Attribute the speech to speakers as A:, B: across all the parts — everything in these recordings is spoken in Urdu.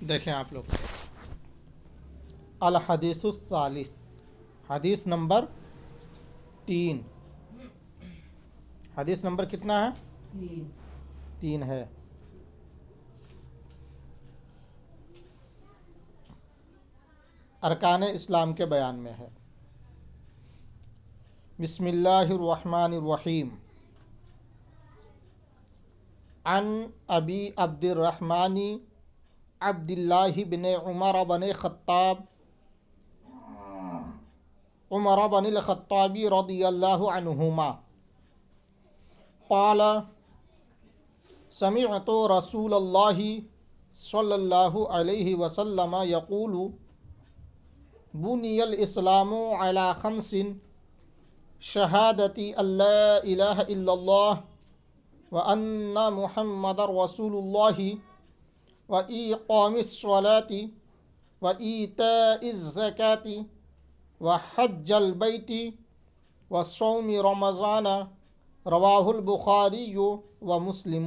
A: دیکھیں آپ لوگ الحدیث الثالث، حدیث نمبر 3۔ حدیث نمبر کتنا ہے؟ 3 ہے۔ ارکان اسلام کے بیان میں ہے۔ بسم اللہ الرحمن الرحیم۔ عن ابی عبد الرحمن عبد اللہ بن عمر بن الخطاب رضی اللہ عنہما قال سمعت رسول اللہ صلی اللہ علیہ وسلم یقول بنی الاسلام علی 5 شہادتی اللہ الہ الا اللہ وان محمد رسول اللہ وإقام الصلاة وإيتاء الزكاة وحج البيت وصوم رمضان رواہ البخاری ومسلم۔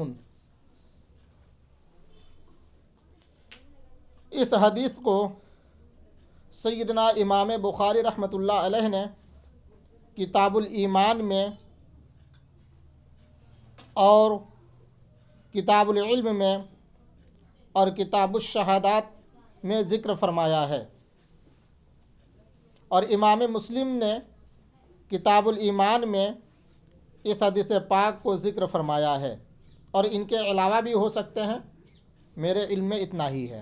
A: اس حدیث کو سیدنا امام بخاری رحمۃ اللہ علیہ نے کتاب الایمان میں اور کتاب العلم میں اور کتاب الشہادات میں ذکر فرمایا ہے، اور امام مسلم نے کتاب الایمان میں اس حدیث پاک کو ذکر فرمایا ہے، اور ان کے علاوہ بھی ہو سکتے ہیں، میرے علم میں اتنا ہی ہے۔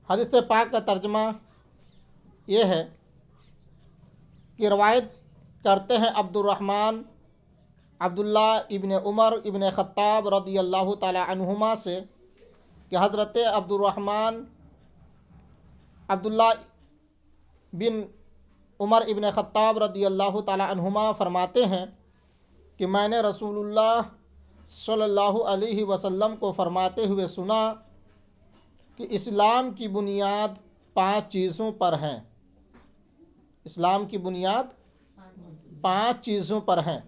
A: حدیث پاک کا ترجمہ یہ ہے کہ روایت کرتے ہیں عبد الرحمن عبداللہ ابن عمر ابن خطاب رضی اللہ تعالی عنہما سے کہ حضرت عبدالرحمن عبداللہ بن عمر ابن خطاب رضی اللہ تعالی عنہما فرماتے ہیں کہ میں نے رسول اللہ صلی اللہ علیہ وسلم کو فرماتے ہوئے سنا کہ اسلام کی بنیاد 5 چیزوں پر ہیں۔ اسلام کی بنیاد 5 چیزوں پر ہیں۔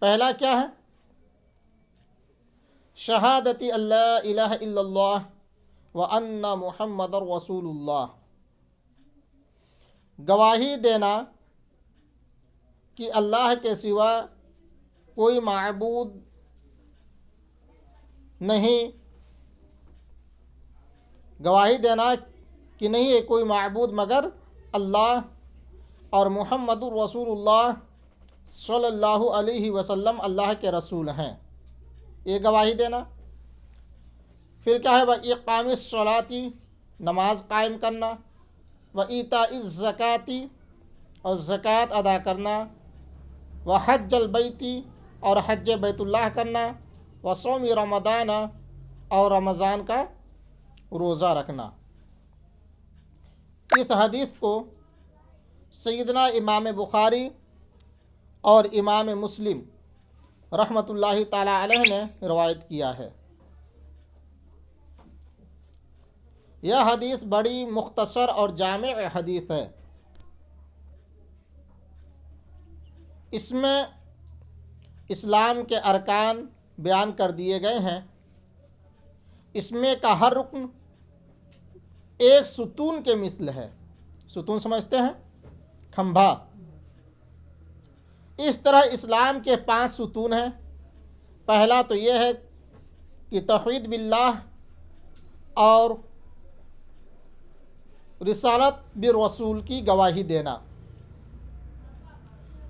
A: پہلا کیا ہے؟ شہادتی اللہ الہ الا اللہ وان محمد رسول اللہ، گواہی دینا کہ اللہ کے سوا کوئی معبود نہیں، گواہی دینا کہ نہیں ہے کوئی معبود مگر اللہ، اور محمد الرسول اللہ صلی اللہ علیہ وسلم اللہ کے رسول ہیں، یہ گواہی دینا۔ پھر کیا ہے؟ وَإِقَامِ الصَّلَاةِ، نماز قائم کرنا، وَإِيتَاءِ الزَّكَاةِ، اور زکوٰۃ ادا کرنا، وَحَجَّ الْبَيْتِ، اور حج بیت اللہ کرنا، وَصَوْمِ رمضان، اور رمضان کا روزہ رکھنا۔ اس حدیث کو سیدنا امام بخاری اور امام مسلم رحمۃ اللہ تعالی علیہ نے روایت کیا ہے۔ یہ حدیث بڑی مختصر اور جامع حدیث ہے۔ اس میں اسلام کے ارکان بیان کر دیے گئے ہیں۔ اس میں کا ہر رکن ایک ستون کے مثل ہے۔ ستون سمجھتے ہیں؟ کھمبا۔ اس طرح اسلام کے 5 ستون ہیں۔ پہلا تو یہ ہے کہ توحید باللہ اور رسالت بالرسول کی گواہی دینا،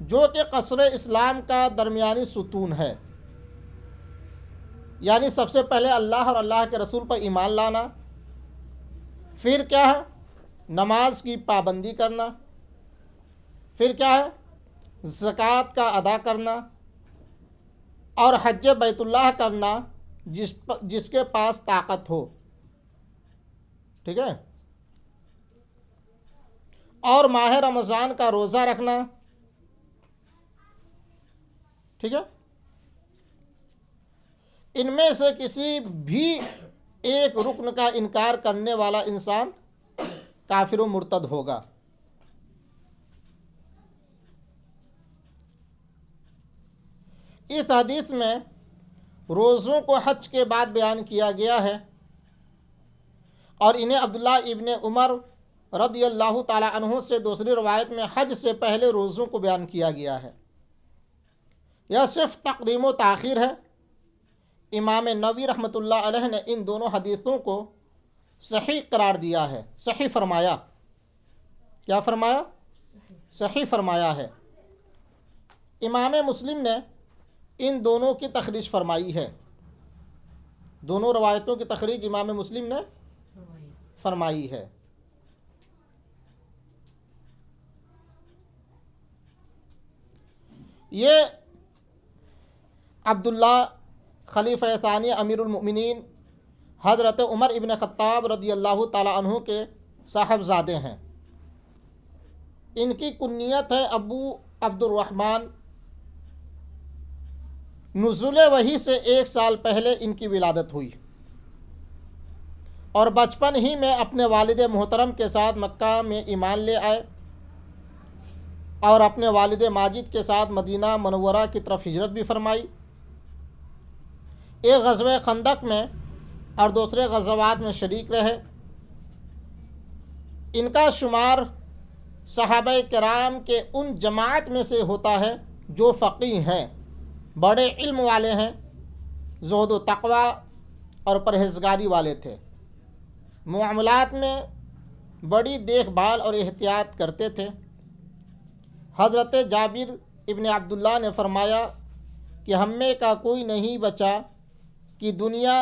A: جو کہ قصر اسلام کا درمیانی ستون ہے۔ یعنی سب سے پہلے اللہ اور اللہ کے رسول پر ایمان لانا، پھر کیا ہے؟ نماز کی پابندی کرنا، پھر کیا ہے؟ زکوٰۃ کا ادا کرنا، اور حج بیت اللہ کرنا جس کے پاس طاقت ہو، ٹھیک ہے، اور ماہ رمضان کا روزہ رکھنا، ٹھیک ہے۔ ان میں سے کسی بھی ایک رکن کا انکار کرنے والا انسان کافر و مرتد ہوگا۔ اس حدیث میں روزوں کو حج کے بعد بیان کیا گیا ہے، اور انہیں عبداللہ ابن عمر رضی اللہ تعالیٰ عنہ سے دوسری روایت میں حج سے پہلے روزوں کو بیان کیا گیا ہے۔ یہ صرف تقدیم و تاخیر ہے۔ امام نووی رحمۃ اللہ علیہ نے ان دونوں حدیثوں کو صحیح قرار دیا ہے، صحیح فرمایا۔ کیا فرمایا؟ صحیح فرمایا ہے۔ امام مسلم نے ان دونوں کی تخریج فرمائی ہے، دونوں روایتوں کی تخریج امام مسلم نے فرمائی ہے۔ یہ عبداللہ خلیفہ ثانی امیر المؤمنین حضرت عمر ابن خطاب رضی اللہ تعالیٰ عنہ کے صاحبزادے ہیں۔ ان کی کنیت ہے ابو عبد الرحمن۔ نزول وحی سے 1 سال پہلے ان کی ولادت ہوئی، اور بچپن ہی میں اپنے والد محترم کے ساتھ مکہ میں ایمان لے آئے، اور اپنے والد ماجد کے ساتھ مدینہ منورہ کی طرف ہجرت بھی فرمائی۔ ایک غزوہ خندق میں اور دوسرے غزوات میں شریک رہے۔ ان کا شمار صحابہ کرام کے ان جماعت میں سے ہوتا ہے جو فقیہ ہیں، بڑے علم والے ہیں، زہد و تقوی اور پرہیزگاری والے تھے، معاملات میں بڑی دیکھ بھال اور احتیاط کرتے تھے۔ حضرت جابر ابن عبداللہ نے فرمایا کہ ہم میں کا کوئی نہیں بچا کہ دنیا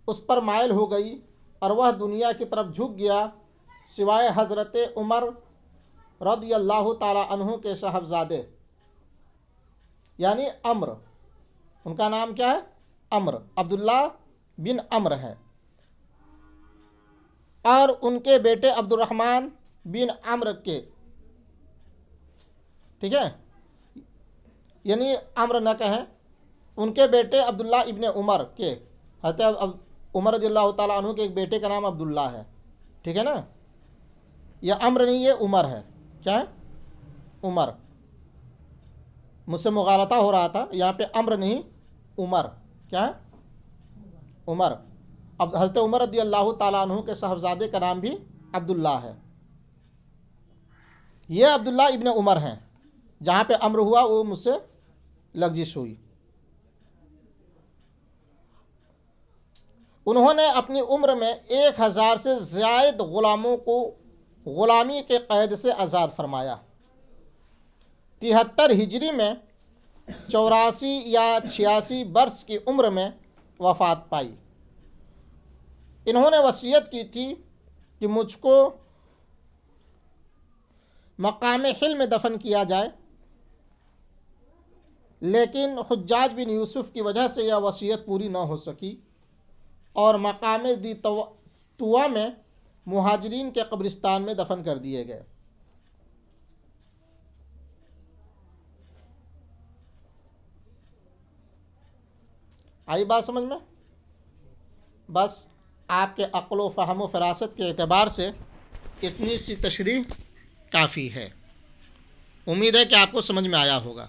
A: اس پر مائل ہو گئی اور وہ دنیا کی طرف جھک گیا، سوائے حضرت عمر رضی اللہ تعالیٰ عنہ کے صاحبزادے، یعنی عمر۔ ان کا نام کیا ہے؟ عمر، عبداللہ بن عمر ہے، اور ان کے بیٹے عبد الرحمن بن عمر کے، ٹھیک ہے، یعنی عمر نہ کہیں، ان کے بیٹے عبداللہ ابن عمر کے، حضرت عمر رضی اللہ تعالیٰ عنہ کے ایک بیٹے کا نام عبداللہ ہے، ٹھیک ہے نا؟ یہ عمر نہیں، یہ عمر ہے۔ کیا ہے؟ عمر۔ مجھ سے مغالطہ ہو رہا تھا، یہاں پہ عمر نہیں، عمر۔ کیا ہے؟ عمر۔ اب حضرت عمر رضی اللہ تعالیٰ عنہ کے صاحبزادے کا نام بھی عبداللہ ہے۔ یہ عبداللہ ابن عمر ہیں، جہاں پہ عمر ہوا وہ مجھ سے لغزش ہوئی۔ انہوں نے اپنی عمر میں 1000 سے زائد غلاموں کو غلامی کے قید سے آزاد فرمایا۔ 73 ہجری میں 84 یا 86 برس کی عمر میں وفات پائی۔ انہوں نے وصیت کی تھی کہ مجھ کو مقام حل میں دفن کیا جائے، لیکن حجاج بن یوسف کی وجہ سے یہ وصیت پوری نہ ہو سکی، اور مقام دی طوا میں مہاجرین کے قبرستان میں دفن کر دیے گئے۔ آئی بات سمجھ میں؟ بس آپ کے عقل و فہم و فراست کے اعتبار سے اتنی سی تشریح کافی ہے۔ امید ہے کہ آپ کو سمجھ میں آیا ہوگا۔